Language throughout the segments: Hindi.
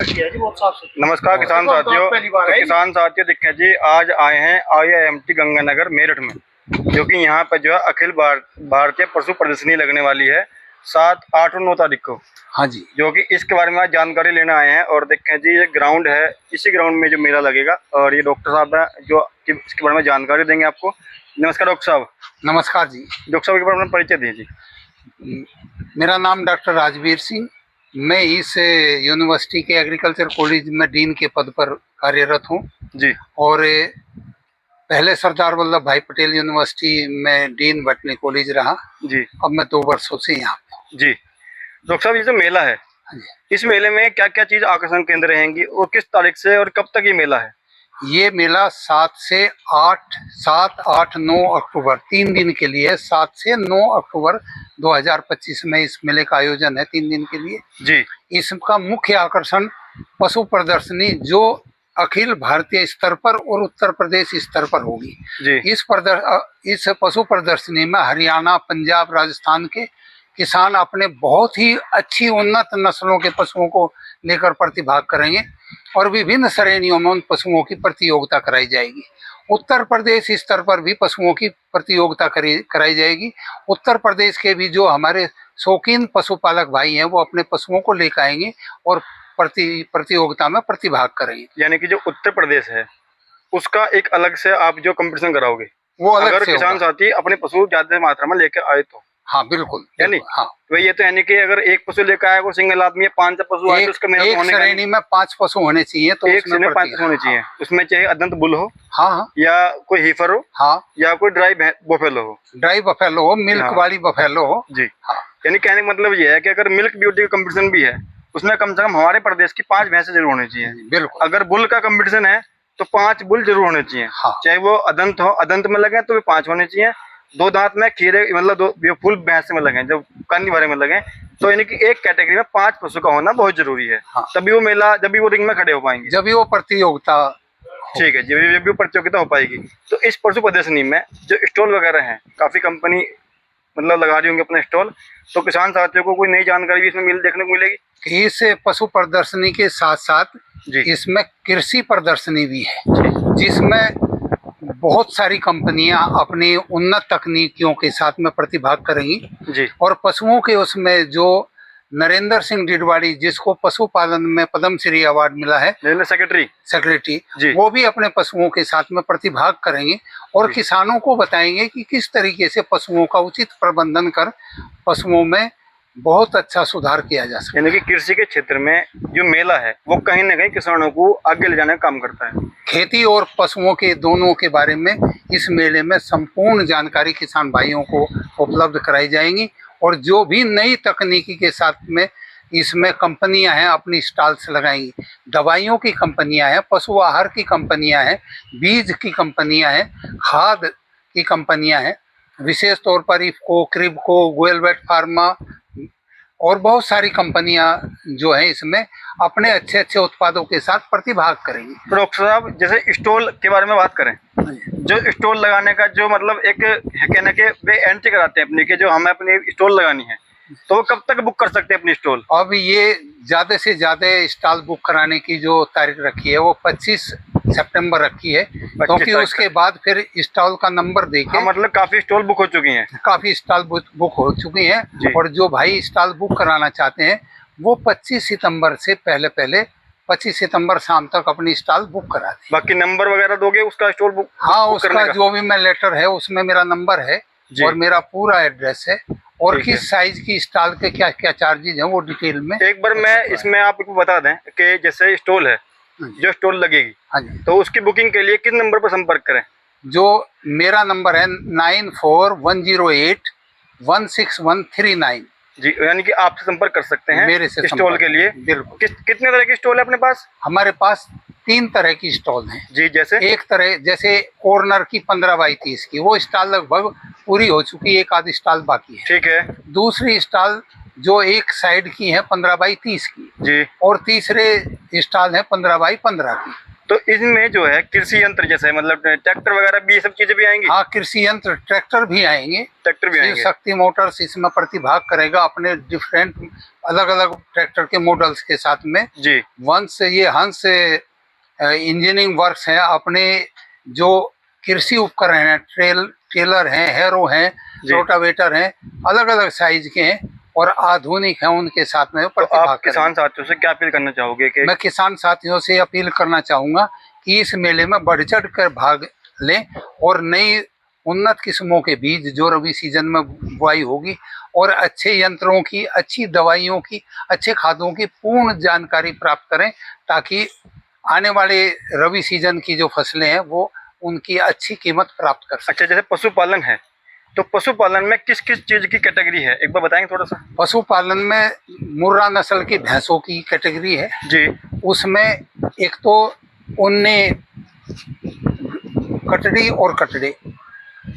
नमस्कार किसान साथियों। तो किसान साथियों देखें जी, आज आए हैं IIMT गंगानगर मेरठ में, जो कि यहाँ पर जो है अखिल भारतीय पशु प्रदर्शनी लगने वाली है 7, 8 और 9 तारीख को। हाँ जी, जो कि इसके बारे में आज जानकारी लेना आए हैं। और देखें जी, ये ग्राउंड है, इसी ग्राउंड में जो मेला लगेगा और ये डॉक्टर साहब हैं जो इसके बारे में जानकारी देंगे आपको। नमस्कार डॉक्टर साहब। नमस्कार जी। डॉक्टर साहब के बारे में परिचय दीजिए। मेरा नाम डॉक्टर राजवीर सिंह, मैं इस यूनिवर्सिटी के एग्रीकल्चर कॉलेज में डीन के पद पर कार्यरत हूँ जी। और पहले सरदार वल्लभ भाई पटेल यूनिवर्सिटी में डीन बटनी कॉलेज रहा जी। अब मैं 2 वर्षों से यहाँ पे। जी डॉक्टर साहब, ये जो मेला है, इस मेले में क्या क्या चीज आकर्षण केंद्र रहेंगी और किस तारीख से और कब तक ये मेला है? ये मेला 7, 8, 9 अक्टूबर 3 दिन के लिए 7 से 9 अक्टूबर 2025 में इस मेले का आयोजन है 3 दिन के लिए जी। इसका मुख्य आकर्षण पशु प्रदर्शनी जो अखिल भारतीय स्तर पर और उत्तर प्रदेश स्तर पर होगी जी। इस पशु प्रदर्शनी में हरियाणा, पंजाब, राजस्थान के किसान अपने बहुत ही अच्छी उन्नत नस्लों के पशुओं को लेकर प्रतिभाग करेंगे और विभिन्न श्रेणियों में उन पशुओं की प्रतियोगिता कराई जाएगी। उत्तर प्रदेश स्तर पर भी पशुओं की प्रतियोगिता कराई जाएगी। उत्तर प्रदेश के भी जो हमारे शौकीन पशुपालक भाई हैं वो अपने पशुओं को लेकर आएंगे और प्रतियोगिता में प्रतिभाग करेंगे। यानी कि जो उत्तर प्रदेश है उसका एक अलग से आप जो कंपटीशन कराओगे वो अलग अगर से किसान साथी अपने पशु ज्यादा मात्रा में लेकर आए तो? हाँ बिल्कुल, यानी हाँ वही ये तो यानी कि अगर एक पशु लेकर आया वो सिंगल आदमी 5 पशु आए तो उसका मेरा एक श्रेणी में 5 पशु होने चाहिए तो एक श्रेणी में 5 पशु होने चाहिए। उसमें चाहे अदंत बुल हो, हाँ, या कोई हीफर हो, हाँ, या कोई ड्राई बफेलो हो, मिल्क वाली बफेलो हो जी। हाँ, यानी कहने का मतलब ये है कि अगर मिल्क ब्यूटी का कंपटीशन भी है उसमें कम से कम हमारे प्रदेश की 5 भैंसें जरूर होनी चाहिए। बिल्कुल। अगर बुल का कंपटीशन है तो 5 बुल जरूर होने चाहिए। हाँ। चाहे वो अदंत हो, अदंत में लगे तो 5 होने चाहिए। 2 दांत में खीरे मतलब 2 फुल भैंस में लगे, जब कन्नी भरे में लगे तो यानी कि एक कैटेगरी में 5 पशु का होना बहुत जरूरी है। हाँ। तभी वो मेला, जब भी वो रिंग में खड़े हो पाएंगे, जब भी वो प्रतियोगिता, ठीक है, जब भी प्रतियोगिता हो पाएगी। तो इस पशु प्रदर्शनी में जो स्टॉल वगैरह हैं, काफी कंपनी मतलब लगा रही होंगे अपने स्टॉल, तो किसान साथियों को कोई नई जानकारी भी इसमें देखने को मिलेगी। इस पशु प्रदर्शनी के साथ साथ इसमें कृषि प्रदर्शनी भी है जिसमें बहुत सारी कंपनियां अपनी उन्नत तकनीकियों के साथ में प्रतिभाग करेंगी जी। और पशुओं के उसमें जो नरेंद्र सिंह डिडवाड़ी जिसको पशुपालन में पद्म श्री अवार्ड मिला है, सेक्रेटरी, वो भी अपने पशुओं के साथ में प्रतिभाग करेंगे और किसानों को बताएंगे कि किस तरीके से पशुओं का उचित प्रबंधन कर पशुओं में बहुत अच्छा सुधार किया जा सकता है। यानी कि कृषि के क्षेत्र में जो मेला है वो कहीं ना कहीं किसानों को आगे ले जाने का काम करता है। खेती और पशुओं के दोनों के बारे में इस मेले में संपूर्ण जानकारी किसान भाइयों को उपलब्ध कराई जाएंगी और जो भी नई तकनीकी के साथ में इसमें कंपनियां हैं अपनी स्टॉल्स लगाएंगी। दवाइयों की कंपनियां हैं, पशु आहार की कंपनियां हैं, बीज की कंपनियां हैं, खाद की कंपनियां हैं, विशेष तौर पर इफको, क्रिबको, गोयलवेट फार्मा और बहुत सारी कंपनियां जो है इसमें अपने अच्छे अच्छे उत्पादों के साथ प्रतिभाग करेंगी। तो डॉक्टर साहब, जैसे स्टॉल के बारे में बात करें, जो स्टॉल लगाने का जो मतलब एक है कहना के वे एंट्री कराते हैं अपनी के, जो हमें अपनी स्टॉल लगानी है, तो वो कब तक बुक कर सकते हैं अपनी स्टॉल? अब ये ज्यादा से ज्यादा स्टॉल बुक कराने की जो तारीख रखी है वो 25 सितंबर रखी है, क्योंकि उसके बाद फिर स्टॉल का नंबर देके। हाँ, मतलब काफी स्टॉल बुक हो चुकी हैं। काफी स्टॉल बुक हो चुकी हैं और जो भाई स्टॉल बुक कराना चाहते हैं वो 25 सितंबर से पहले 25 सितंबर शाम तक अपनी स्टॉल बुक करा दें। बाकी नंबर वगैरह दोगे उसका स्टॉल बुक? हाँ, उसका जो भी मैं लेटर है उसमें मेरा नंबर है और मेरा पूरा एड्रेस है और किस साइज की स्टॉल के क्या क्या चार्जेज हैं वो डिटेल में एक बार मैं इसमें आपको बता दें कि जैसे स्टॉल है, जो स्टॉल लगेगी, हाँ जी, तो उसकी बुकिंग के लिए किस नंबर पर संपर्क करें? जो मेरा नंबर है 9410816139 जी, यानी कि आपसे संपर्क कर सकते हैं मेरे से स्टॉल के लिए। बिल्कुल। कितने तरह की स्टॉल है अपने पास? हमारे पास 3 तरह की स्टॉल हैं जी। जैसे एक तरह जैसे कॉर्नर की 15 बाई 30 की वो स्टॉल लगभग पूरी हो चुकी है, एक आधी स्टॉल बाकी है। ठीक है। दूसरी स्टॉल जो एक साइड की है 15 बाई 30 की जी, और तीसरे स्टॉल है 15 बाई 15 की। तो इसमें जो है कृषि यंत्र जैसे मतलब ट्रैक्टर वगैरह भी, ये सब चीजें भी आएंगी? हाँ, कृषि यंत्र, ट्रैक्टर भी आएंगे। ट्रैक्टर भी आएंगे। शक्ति मोटर्स इसमें प्रतिभाग करेगा अपने डिफरेंट अलग अलग ट्रैक्टर के मॉडल्स के साथ में जी। वंश ये हंस इंजीनियरिंग वर्क्स हैं, अपने जो कृषि उपकरण हैं, ट्रेलर हैं, हैरो हैं, रोटावेटर हैं, अलग अलग साइज के हैं और आधुनिक हैं, उनके साथ में तो आप किसान साथियों से क्या अपील करना चाहोगे? कि मैं किसान साथियों से अपील करना चाहूँगा कि इस मेले में बढ़ चढ़ कर भाग लें और नई उन्नत किस्मों के बीज जो रबी सीजन में बुआई होगी और अच्छे यंत्रों की, अच्छी दवाइयों की, अच्छे खादों की पूर्ण जानकारी प्राप्त करें, ताकि आने वाले रबी सीजन की जो फसलें हैं वो उनकी अच्छी कीमत प्राप्त कर सकें। अच्छा, जैसे पशुपालन है, तो पशुपालन में किस किस चीज की कैटेगरी है, एक बार बताएंगे थोड़ा सा? पशुपालन में मुर्रा नस्ल की भैंसों की कैटेगरी है जी। उसमें एक तो उन्ने कटड़ी और कटड़े,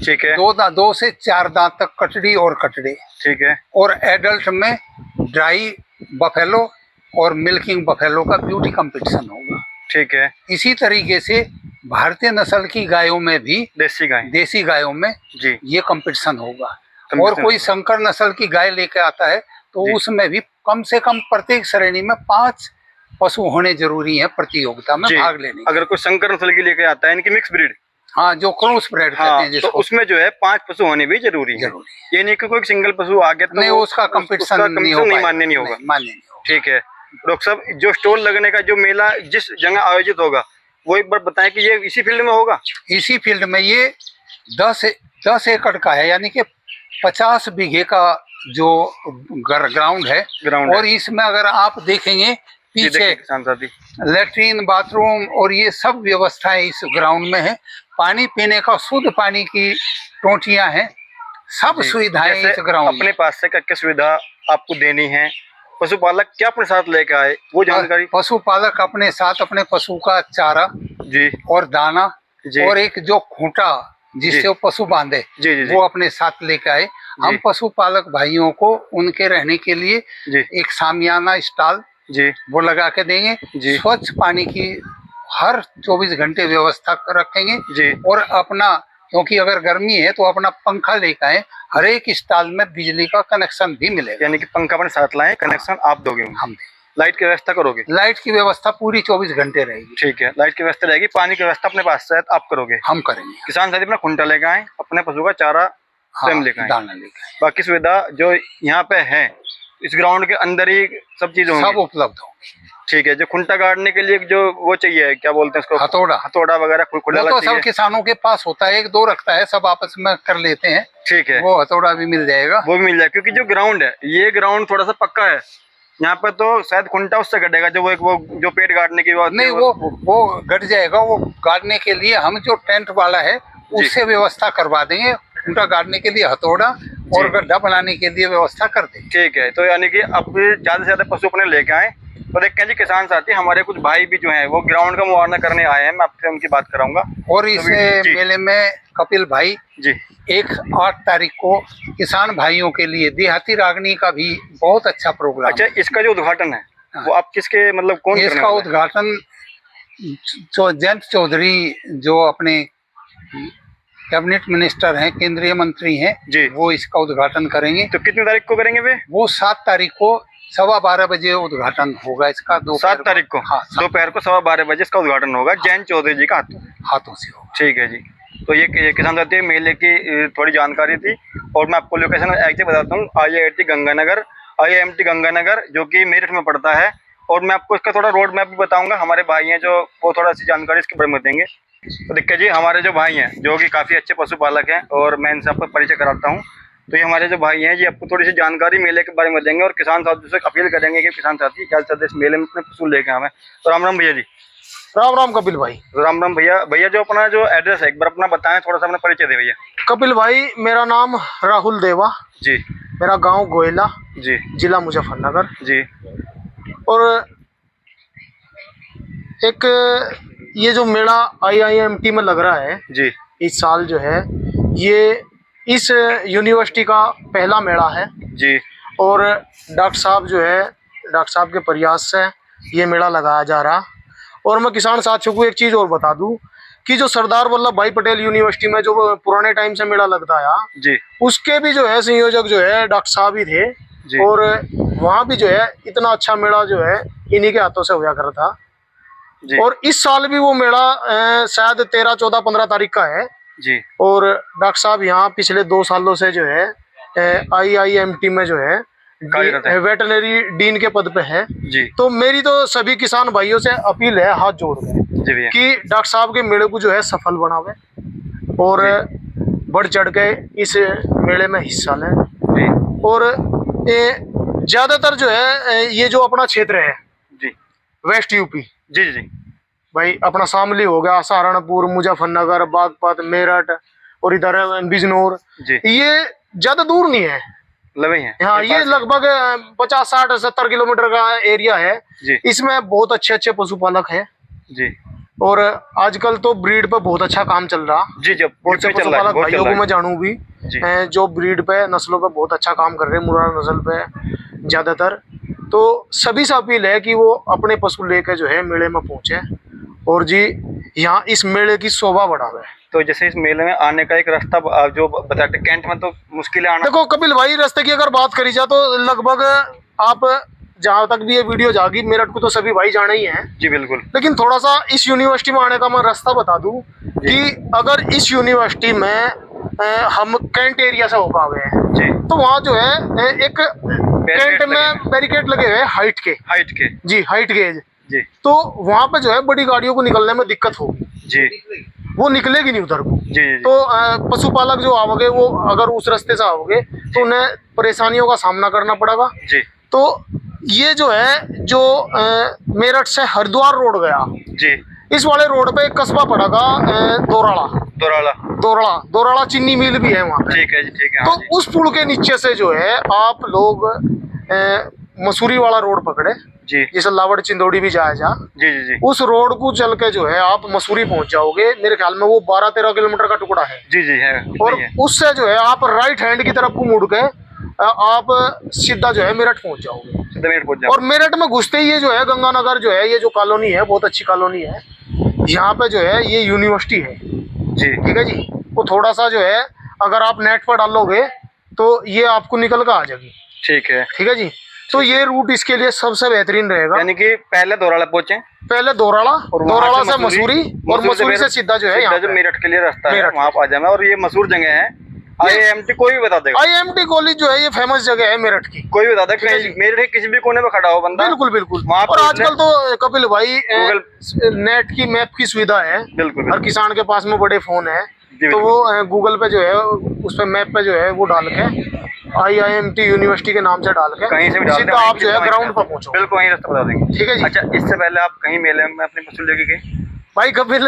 ठीक है। 2 से 4 दांत तक कटड़ी और कटड़े, ठीक है। और एडल्ट में ड्राई बफेलो और मिल्किंग बफेलो का ब्यूटी कंपटीशन होगा। ठीक है। इसी तरीके से भारतीय नस्ल की गायों में भी, देसी गायों में जी, ये कंपटीशन होगा। और कोई संकर नस्ल की गाय लेके आता है तो उसमें भी कम से कम प्रत्येक श्रेणी में 5 पशु होने जरूरी है प्रतियोगिता में भाग लेने। अगर कोई संकर नस्ल की लेके आता है, इनकी मिक्स ब्रीड, हाँ, जो क्रॉस ब्रीड कहते हैं जिसको, तो उसमें जो है 5 पशु होने भी जरूरी है। ये नहीं कि कोई सिंगल पशु आ गया तो नहीं, उसका कंपटीशन मान्य नहीं होगा। ठीक है डॉक्टर साहब, जो स्टॉल लगने का जो मेला जिस जगह आयोजित होगा वो एक बार बताएं कि ये इसी फील्ड में होगा? इसी फील्ड में। ये 10 एकड़ का है, यानी कि 50 बीघे का जो ग्राउंड है। और इसमें अगर आप देखेंगे पीछे लेट्रिन, बाथरूम और ये सब व्यवस्थाएं इस ग्राउंड में है। पानी पीने का शुद्ध पानी की टोंटियां हैं, सब सुविधाएं इस ग्राउंड में। अपने पास से क्या सुविधा आपको देनी है? पशुपालक क्या अपने साथ लेकर आए वो जानकारी? पशुपालक अपने साथ अपने पशु का चारा जी और दाना जी और एक जो खूंटा जिससे वो पशु बांधे वो अपने साथ लेके आए। हम पशुपालक भाइयों को उनके रहने के लिए एक सामियाना स्टॉल वो लगा के देंगे। स्वच्छ पानी की हर 24 घंटे व्यवस्था रखेंगे और अपना, क्योंकि अगर गर्मी है तो अपना पंखा लेकर आए। हर एक स्टॉल में बिजली का कनेक्शन भी मिलेगा, यानी कि पंखा अपने साथ लाएं, कनेक्शन आप दोगे? हम। लाइट की व्यवस्था करोगे? लाइट की व्यवस्था पूरी 24 घंटे रहेगी। ठीक है, लाइट की व्यवस्था रहेगी। पानी की व्यवस्था अपने पास से आप करोगे? हम करेंगे। किसान साथी अपना खूंटा लेकर आए, अपने पशु का चारा स्वयं लेकर आए, दाना लेकर आए। बाकी सुविधा जो यहाँ पे है इस ग्राउंड के अंदर ही सब चीजें सब उपलब्ध होंगी। ठीक है। जो खुंटा गाड़ने के लिए जो वो चाहिए, क्या बोलते हैं उसको, हथौड़ा वगैरह तो सब किसानों के पास होता है, 1-2 रखता है, सब आपस में कर लेते हैं। ठीक है, वो हथौड़ा भी मिल जाएगा, वो भी मिल जाएगा। क्योंकि जो ग्राउंड है ये ग्राउंड थोड़ा सा पक्का है, यहाँ पे तो शायद खुंटा उससे कटेगा जो वो जो पेड़ गाड़ने की बात नहीं, वो गट जाएगा। वो गाड़ने के लिए हम जो टेंट वाला है उससे व्यवस्था करवा देंगे। खुंटा गाड़ने के लिए हथौड़ा और गड्ढा बनाने के लिए व्यवस्था कर देंगे। ठीक है, तो यानी कि अब ज्यादा से ज्यादा पशु अपने लेके आए। तो देखते हैं जी, किसान साथी हमारे कुछ भाई भी जो हैं वो ग्राउंड का मुआयना करने आए हैं, मैं आपसे उनकी बात कराऊंगा। और इस मेले में कपिल भाई जी 8 तारीख को किसान भाइयों के लिए देहाती रागनी का भी बहुत अच्छा प्रोग्राम। अच्छा, इसका जो उद्घाटन है वो आप किसके मतलब कौन? इसका उद्घाटन जयंत चौधरी जो अपने कैबिनेट मिनिस्टर हैं, केंद्रीय मंत्री हैं जी, वो इसका उद्घाटन करेंगे। तो कितनी तारीख को करेंगे वे? वो 7 तारीख को 12:15 बजे उद्घाटन होगा इसका। 7 तारीख को? हाँ, दोपहर को 12:15 बजे इसका उद्घाटन होगा, जयंत चौधरी जी का हाथों से होगा। ठीक है जी। तो ये किसान साथी मेले की थोड़ी जानकारी थी। और मैं आपको लोकेशन एक्चुअली बताता हूँ, IIT गंगानगर, IIMT गंगानगर जो कि मेरठ में पड़ता है। और मैं आपको इसका थोड़ा रोड मैप भी बताऊंगा। हमारे भाई हैं जो वो थोड़ा सी जानकारी इसके बारे में देंगे। तो देखिए जी, हमारे जो भाई हैं जो कि काफ़ी अच्छे पशुपालक हैं और मैं इनसे आपको परिचय कराता हूँ। तो ये हमारे जो भाई हैं जी आपको थोड़ी सी जानकारी मेले के बारे में देंगे और किसान साथियों से अपील करेंगे कि किसान साथी क्या चाहते इस मेले में अपने पशु लेके आए। तो राम राम भैया जी। राम राम कपिल भाई। राम राम भैया। भैया जो अपना जो एड्रेस है एक बार अपना बताएं, थोड़ा सा अपना परिचय दे भैया। कपिल भाई, मेरा नाम राहुल देवा जी, मेरा गांव गोयला जी, जिला मुजफ्फरनगर जी। और एक ये जो मेला IIMT में लग रहा है जी इस साल, जो है ये इस यूनिवर्सिटी का पहला मेला है जी। और डॉक्टर साहब जो है, डॉक्टर साहब के प्रयास से ये मेला लगाया जा रहा। और मैं किसान साथियों को एक चीज और बता दूं कि जो सरदार वल्लभ भाई पटेल यूनिवर्सिटी में जो पुराने टाइम से मेला लगता है जी, उसके भी जो है संयोजक जो है डॉक्टर साहब ही थे। और वहाँ भी जो है इतना अच्छा मेला जो है इन्हीं के हाथों से हुआ करता जी। और इस साल भी वो मेला शायद 13, 14, 15 तारीख का है जी। और डॉक्टर साहब यहाँ पिछले 2 सालों से जो है IIMT में जो है वेटरनरी डीन के पद पे है जी। तो मेरी तो सभी किसान भाइयों से अपील है हाथ जोड़ के कि डॉक्टर साहब के मेले को जो है सफल बनावे और बढ़ चढ़ के इस मेले में हिस्सा लें। और ज्यादातर जो है ये जो अपना क्षेत्र है जी, वेस्ट यूपी, जी जी भाई अपना शामली हो गया, सहारनपुर, मुजफ्फरनगर, बागपत, मेरठ और इधर बिजनौर, ये ज्यादा दूर नहीं है, लवे हैं। हाँ ये लगभग 50, 60, 70 किलोमीटर का एरिया है जी। इसमें बहुत अच्छे अच्छे पशुपालक है जी और आजकल तो ब्रीड पे बहुत अच्छा काम चल रहा जी। जब बहुत से पशुपालक भाइयों को मैं जानूं भी जो ब्रीड पे नस्लों पे बहुत अच्छा काम कर रहे हैं, मुर्रा नस्ल पे ज्यादातर, तो सभी से अपील है कि वो अपने पशु लेकर जो है मेले में पहुंचे और जी यहाँ इस मेले की शोभा बढ़ावे। तो जैसे इस मेले में आने का एक रास्ता जो बताते कैंट में तो मुश्किल है आना। देखो कपिल भाई, रास्ते की अगर बात करी जाए तो लगभग आप जहाँ तक भी ये वीडियो जाएगी, मेरठ को तो सभी भाई जाने ही हैं जी बिल्कुल, लेकिन थोड़ा सा इस यूनिवर्सिटी में आने का मैं रास्ता बता दूं कि अगर इस यूनिवर्सिटी में हम कैंट एरिया से होकर हुए हैं जी तो वहाँ जो है एक कैंट में बैरिकेड लगे हुए हैं हाइट के जी, हाइट गेज जी, तो वहाँ पे जो है बड़ी गाड़ियों को निकलने में दिक्कत होगी जी, वो निकलेगी नहीं उधर को जी। तो पशुपालक जो आओगे वो अगर उस रास्ते से आओगे तो उन्हें परेशानियों का सामना करना पड़ेगा जी। तो ये जो है जो मेरठ से हरिद्वार रोड गया जी, इस वाले रोड पे एक कस्बा पड़ेगा दोराला चीनी मिल भी है वहाँ पे, ठीक है जी, ठीक है। तो उस पुल के नीचे से जो है आप लोग मसूरी वाला रोड पकड़े जी, जिसे लावड़ चिंदौड़ी भी जाया जा जी जी जी, उस रोड को चल के जो है आप मसूरी पहुंच जाओगे। मेरे ख्याल में वो 12-13 किलोमीटर का टुकड़ा है जी जी है। और उससे जो है आप राइट हैंड की तरफ को मुड़ के आप सीधा जो है मेरठ पहुंच जाओगे। और मेरठ में घुसते ही ये जो है गंगानगर जो है, ये जो कॉलोनी है बहुत अच्छी कॉलोनी है, यहाँ पे जो है ये यूनिवर्सिटी है जी, ठीक है जी। वो थोड़ा सा जो है अगर आप नेट पर डालोगे तो ये आपको निकल कर आ जाएगी, ठीक है जी। तो ये रूट इसके लिए सबसे बेहतरीन रहेगा, यानी कि पहले दोराला से मसूरी और मसूरी से सीधा जो है यहाँ मेरठ के लिए रास्ता है, वहाँ आ जाना। और ये मशहूर जगह है IIMT, कोई भी बता देगा। IIMT कॉलेज जो है ये फेमस जगह है मेरठ की, कोई भी बता देगा, मेरठ के किसी भी कोने में खड़ा हो बंदा, बिल्कुल बिल्कुल। और आजकल तो कपिल भाई नेट की मैप की सुविधा है, बिल्कुल हर किसान के पास में बड़े फोन है, तो वो गूगल पे जो है उस पे मैप पे जो है वो डाल के IIMT यूनिवर्सिटी के नाम से डाल के कहीं से भी सीधा आप जो है ग्राउंड पर पहुंचो, बिल्कुल वहीं रास्ता बता देंगे, ठीक है जी। अच्छा, इससे पहले आप कहीं मेले में अपने पशु लेके गए भाई? कपिल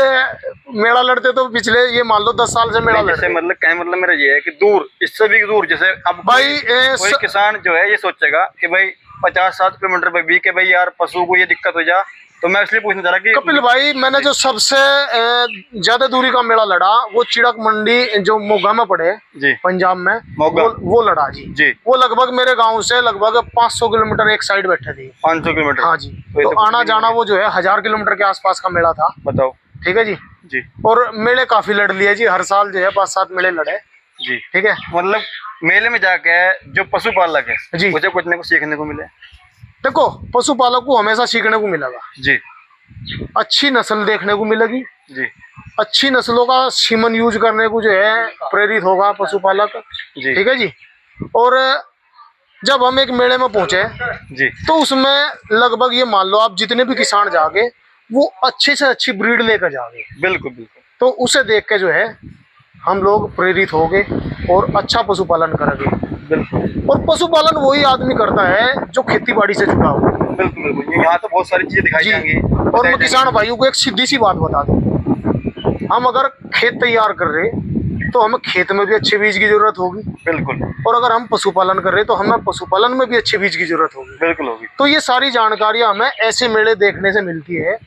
मेला लड़ते तो पिछले ये मान लो 10 साल से मेला लड़ते, मतलब क्या मतलब मेरा ये है कि दूर, इससे भी दूर, जैसे अब भाई कोई किसान जो है ये सोचेगा कि भाई 50-60 किलोमीटर पे भी के भाई यार पशु को ये दिक्कत हो जा, तो मैं इसलिए पूछना चाह रहा कि कपिल भाई मैंने जो सबसे ज्यादा दूरी का मेला लड़ा वो चिड़क मंडी जो मोगा में पड़े जी, पंजाब में, वो लड़ा जी। वो लगभग मेरे गांव से लगभग 500 किलोमीटर एक साइड बैठे थी, 500 किलोमीटर, हाँ जी। तो आना जाना वो जो है 1000 किलोमीटर के आसपास का मेला था, बताओ, ठीक है जी। और मेले काफी लड़ लिए जी, हर साल जो है 5-7 मेले लड़े जी, ठीक है। मतलब मेले में जाके जो पशुपालक है जी, मुझे कुछ न कुछ सीखने को मिले। देखो पशुपालक को हमेशा सीखने को मिलेगा जी, अच्छी नस्ल देखने को मिलेगी जी, अच्छी नस्लों का सीमन यूज करने को जो है प्रेरित होगा पशुपालक जी, ठीक है जी। और जब हम एक मेले में पहुंचे जी तो उसमें लगभग ये मान लो आप जितने भी किसान जागे वो अच्छे से अच्छी ब्रीड लेकर जागे, बिल्कुल बिल्कुल। तो उसे देख के जो है हम लोग प्रेरित होंगे और अच्छा पशुपालन करेंगे, बिल्कुल। और पशुपालन वही आदमी करता है जो खेती बाड़ी से जुड़ा हो, बिल्कुल बिल्कुल। यहाँ तो बहुत सारी चीजें दिखाई जाएंगी। और मैं किसान भाइयों को एक सीधी सी बात बता दूं, हम अगर खेत तैयार कर रहे तो हमें खेत में भी अच्छे बीज की जरूरत होगी, बिल्कुल। और अगर हम पशुपालन कर रहे तो हमें पशुपालन में भी अच्छे बीज की जरूरत होगी, बिल्कुल होगी। तो ये सारी जानकारियां हमें ऐसे मेले देखने से मिलती है।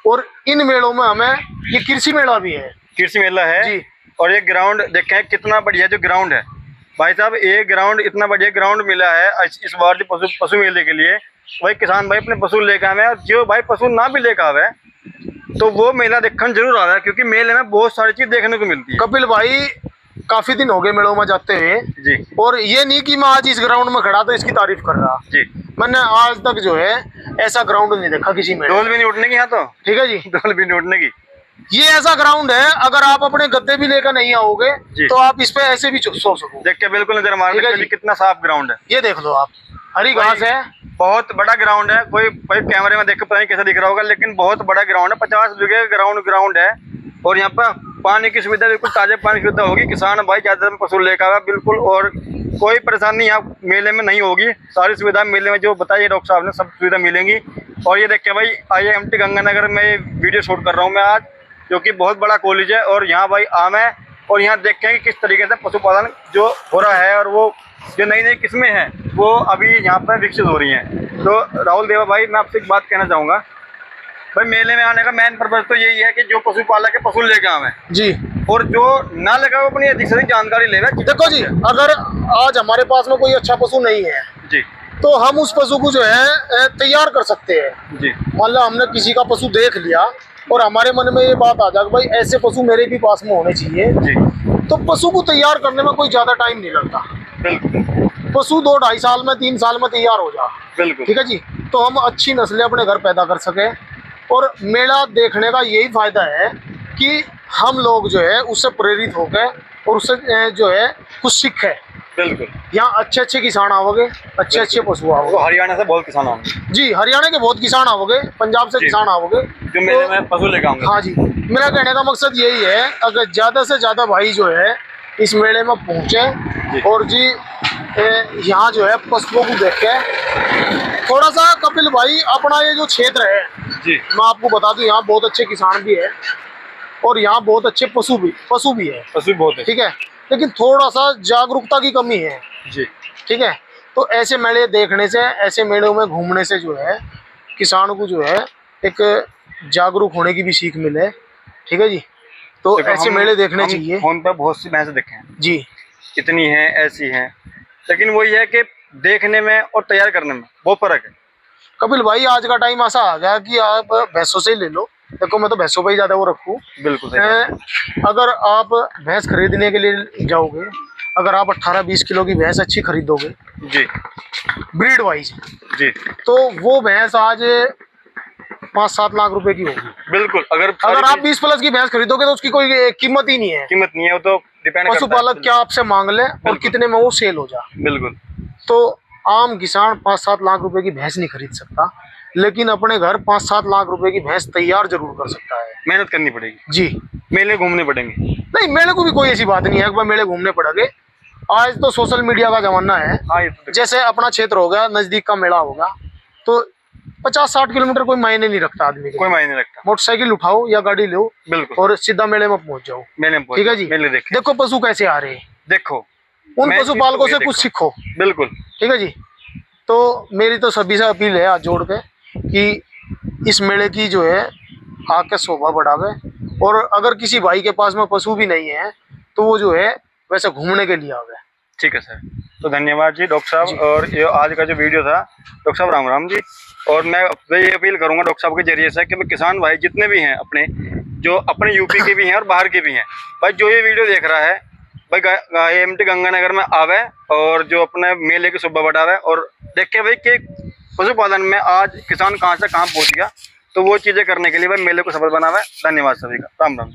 और इन मेलों में हमें ये कृषि मेला भी है, कृषि मेला है जी। और ये ग्राउंड देखें कितना बढ़िया जो ग्राउंड है भाई साहब, ये ग्राउंड इतना बढ़िया ग्राउंड मिला है इस बार पशु मेले के लिए। भाई किसान भाई अपने पशु लेकर आवे, जो भाई पशु ना भी लेकर आवे तो वो मेला देखने जरूर आ रहा है, क्योंकि मेले में बहुत सारी चीज देखने को मिलती है। कपिल भाई काफी दिन हो गए मेलों में जाते हुए जी। और ये नहीं कि मैं आज इस ग्राउंड में खड़ा तो इसकी तारीफ कर रहा जी। मैंने आज तक जो है ऐसा ग्राउंड नहीं देखा किसी में। ढोल भी नहीं उठने की यहाँ तो। ठीक है जी, ढोल भी नहीं उठने की। ये ऐसा ग्राउंड है, अगर आप अपने गद्दे भी लेकर नहीं आओगे तो आप इस पे ऐसे भी सो सको। देख के बिल्कुल नजर मार के कितना साफ ग्राउंड है। ये देख लो आप, हरी घास है, बहुत बड़ा ग्राउंड है। कोई कैमरे में देख के पता नहीं कैसा दिख रहा होगा, लेकिन बहुत बड़ा ग्राउंड है। 50 बीघे ग्राउंड है। और यहाँ पर पानी की सुविधा, बिल्कुल ताजे पानी की सुविधा होगी। किसान भाई ज्यादा पशु लेकर आएगा बिल्कुल, और कोई परेशानी यहाँ मेले में नहीं होगी। सारी सुविधा मेले में जो बताइए डॉक्टर साहब ने, सब सुविधा मिलेंगी। और ये देखिए भाई, IIMT गंगानगर में वीडियो शूट कर रहा हूँ मैं आज, जो कि बहुत बड़ा कॉलेज है। और यहाँ भाई आम है, और यहाँ देखते हैं कि किस तरीके से पशुपालन जो हो रहा है, और वो जो नई नई किस्में हैं वो अभी यहाँ पर विकसित हो रही हैं। तो राहुल देवा भाई, मैं आपसे एक बात कहना चाहूँगा भाई, मेले में आने का मेन पर्पज तो यही है कि जो पशुपालक है पशु लेकर आवे जी, और जो ना लगा वो अपनी अधिक से अधिक जानकारी लेगा। देखो जी, अगर आज हमारे पास में कोई अच्छा पशु नहीं है जी, तो हम उस पशु को जो है तैयार कर सकते हैं जी। मान लो हमने किसी का पशु देख लिया और हमारे मन में ये बात आ जाए भाई ऐसे पशु मेरे भी पास में होने चाहिए जी, तो पशु को तैयार करने में कोई ज्यादा टाइम नहीं लगता। बिल्कुल। पशु 2-2.5 साल में 3 साल में तैयार हो जा। बिल्कुल। ठीक है जी, तो हम अच्छी नस्लें अपने घर पैदा कर सके। और मेला देखने का यही फायदा है कि हम लोग जो है उससे प्रेरित होकर और उससे जो है कुछ सीखे। बिल्कुल। यहाँ अच्छे अच्छे किसान आओगे, अच्छे अच्छे पशु आओगे। हरियाणा से बहुत किसान आओगे जी, हरियाणा के बहुत किसान आओगे, पंजाब से किसान आओगे जो मेले में पशु लेकर आएंगे। हाँ जी, मेरा कहने का मकसद यही है, अगर ज्यादा से ज्यादा भाई जो है इस मेले में पहुंचे और जी यहाँ जो है पशुओं को देखे। थोड़ा सा कपिल भाई अपना ये जो क्षेत्र है जी, मैं आपको बता दूं, यहाँ बहुत अच्छे किसान भी है और यहाँ बहुत अच्छे पशु भी है। पशु बहुत है। ठीक है, लेकिन थोड़ा सा जागरूकता की कमी है जी। ठीक है, तो ऐसे मेले देखने से, ऐसे मेलों में घूमने से जो है किसान को जो है एक जागरूक होने की भी सीख मिले। ठीक है जी, तो ऐसे मेले देखने चाहिए। फोन पर बहुत सी भैंस देखे हैं जी, इतनी हैं, ऐसी हैं, लेकिन वही है कि देखने में और तैयार करने में बहुत फर्क है। कपिल भाई आज का टाइम ऐसा आ गया कि आप भैंसों से ही ले लो। देखो मैं तो भैंसों पे ही ज्यादा वो रखूँ। बिल्कुल सही। अगर आप भैंस खरीदने के लिए जाओगे, अगर आप 18-20 किलो की भैंस अच्छी खरीदोगे जी, ब्रीड वाइज जी, तो वो भैंस आज 5-7 लाख रुपए की होगी। बिल्कुल। अगर आप 20+ की भैंस खरीदोगे तो उसकी कोई कीमत ही नहीं है। कीमत नहीं है, वो तो डिपेंड करता है पशुपालक क्या आपसे मांग ले और कितने में वो सेल हो जा। बिल्कुल। तो आम किसान 5-7 लाख रुपए की भैंस नहीं खरीद सकता, लेकिन अपने घर 5-7 लाख रुपए की भैंस तैयार जरूर कर सकता है। मेहनत करनी पड़ेगी जी, मेले घूमने पड़ेंगे। नहीं मेले को भी कोई ऐसी बात नहीं है, एक बार मेले घूमने पड़ेंगे। आज तो सोशल मीडिया का जमाना है। हाँ, ये तो जैसे अपना क्षेत्र होगा, नजदीक का मेला होगा तो 50-60 किलोमीटर कोई मायने नहीं रखता आदमी के। कोई मायने रखता। मोटरसाइकिल उठाओ या गाड़ी लो बिल्कुल और सीधा मेले में पहुंच जाओ। मेले में ठीक है जी, मेले देखो पशु कैसे आ रहे हैं, देखो उन पशुपालकों से कुछ सीखो। बिल्कुल। ठीक है जी, तो मेरी तो सभी से अपील है हाथ जोड़ के कि इस मेले की जो है आके शोभा बढ़ावे। और अगर किसी भाई के पास में पशु भी नहीं है तो वो जो है वैसे घूमने के लिए आवे। ठीक है सर, तो धन्यवाद जी डॉक्टर साहब। और ये आज का जो वीडियो था, डॉक्टर साहब राम राम जी। और मैं ये अपील करूंगा डॉक्टर साहब के जरिए से कि किसान भाई जितने भी हैं अपने, जो अपने यूपी के भी हैं और बाहर के भी हैं, भाई जो ये वीडियो देख रहा है भाई IIMT गंगानगर में आवे और जो अपने मेले की शोभा बढ़ावे और देखे भाई कि पशुपालन में आज किसान कहाँ से कहाँ पहुँच गया। तो वो चीज़ें करने के लिए भाई मेले को सफल बनावे। धन्यवाद सभी का, राम राम।